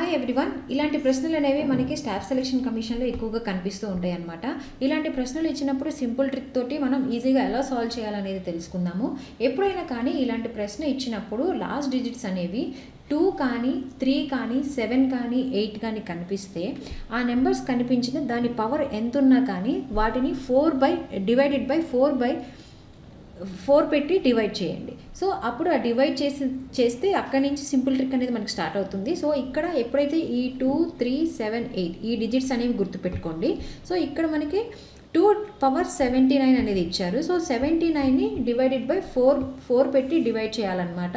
Hi everyone. ఇలాంటి ప్రశ్నలు అనేవి మనకి స్టాఫ్ సెలక్షన్ కమిషన్లో ఎక్కువగా కనిపిస్తూ ఉంటాయి అన్నమాట. ఇలాంటి ప్రశ్నలు ఇచ్చినప్పుడు సింపుల్ ట్రిక్ తోటి మనం ఈజీగా ఎలా సాల్వ్ చేయాలనేది తెలుసుకుందాము. ఎప్పుడైనా కానీ ఇలాంటి ప్రశ్న ఇచ్చినప్పుడు లాస్ట్ డిజిట్స్ అనేవి 2 కానీ 3 కానీ 7 కానీ 8 కానీ కనిపిస్తే ఆ నెంబర్స్ కనిపించిన దాని పవర్ ఎంత ఉన్నా కానీ వాటిని 4 పెట్టి డివైడ్ చేయండి. సో అప్పుడు ఆ డివైడ్ చేస్తే అక్కడి నుంచి సింపుల్ ట్రిక్ అనేది మనకి స్టార్ట్ అవుతుంది. సో ఇక్కడ ఎప్పుడైతే ఈ 2, 3, 7, 8 ఈ డిజిట్స్ అనేవి గుర్తుపెట్టుకోండి. సో ఇక్కడ మనకి 2^79 అనేది ఇచ్చారు. సో 79ని డివైడెడ్ బై 4 పెట్టి డివైడ్ చేయాలన్నమాట.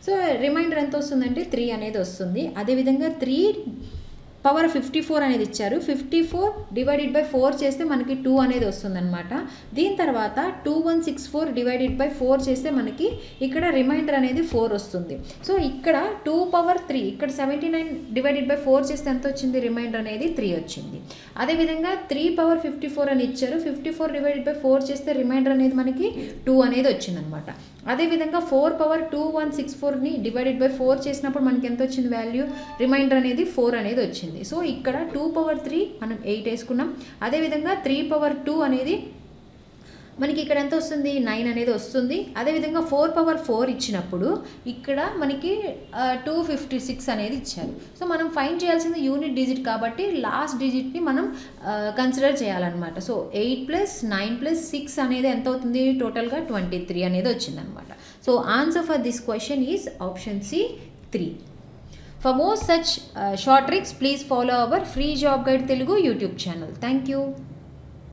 సో రిమైండర్ ఎంత వస్తుందంటే 3 అనేది వస్తుంది. అదేవిధంగా 3^54 అనేది ఇచ్చారు. 54 డివైడెడ్ బై 4 చేస్తే మనకి 2 అనేది వస్తుందన్నమాట. దీని తర్వాత 2164 డివైడెడ్ బై 4 చేస్తే మనకి ఇక్కడ రిమైండర్ అనేది 4 వస్తుంది. సో ఇక్కడ 2^3 ఇక్కడ 79 డివైడెడ్ బై 4 చేస్తే ఎంత వచ్చింది? రిమైండర్ అనేది 3 వచ్చింది. అదేవిధంగా 3^54 అని ఇచ్చారు. 54 డివైడెడ్ బై 4 చేస్తే రిమైండర్ అనేది మనకి 2 అనేది వచ్చిందనమాట. అదేవిధంగా 4^2164ని డివైడెడ్ బై 4 చేసినప్పుడు మనకి ఎంత వచ్చింది వాల్యూ? రిమైండర్ అనేది 4 అనేది వచ్చింది. సో ఇక్కడ 2^3 మనం 8 వేసుకున్నాం. అదేవిధంగా 3^2 అనేది మనకి ఇక్కడ ఎంత వస్తుంది? 9 అనేది వస్తుంది. అదేవిధంగా 4^4 ఇచ్చినప్పుడు ఇక్కడ మనకి 256 అనేది ఇచ్చారు. సో మనం ఫైండ్ చేయాల్సింది యూనిట్ డిజిట్ కాబట్టి లాస్ట్ డిజిట్ని మనం కన్సిడర్ చేయాలన్నమాట. సో 8+9+6 అనేది ఎంత అవుతుంది? టోటల్గా 23 అనేది వచ్చిందనమాట. So answer for this question is option C 3. For more such short tricks, please follow our free job guide Telugu YouTube channel. Thank you.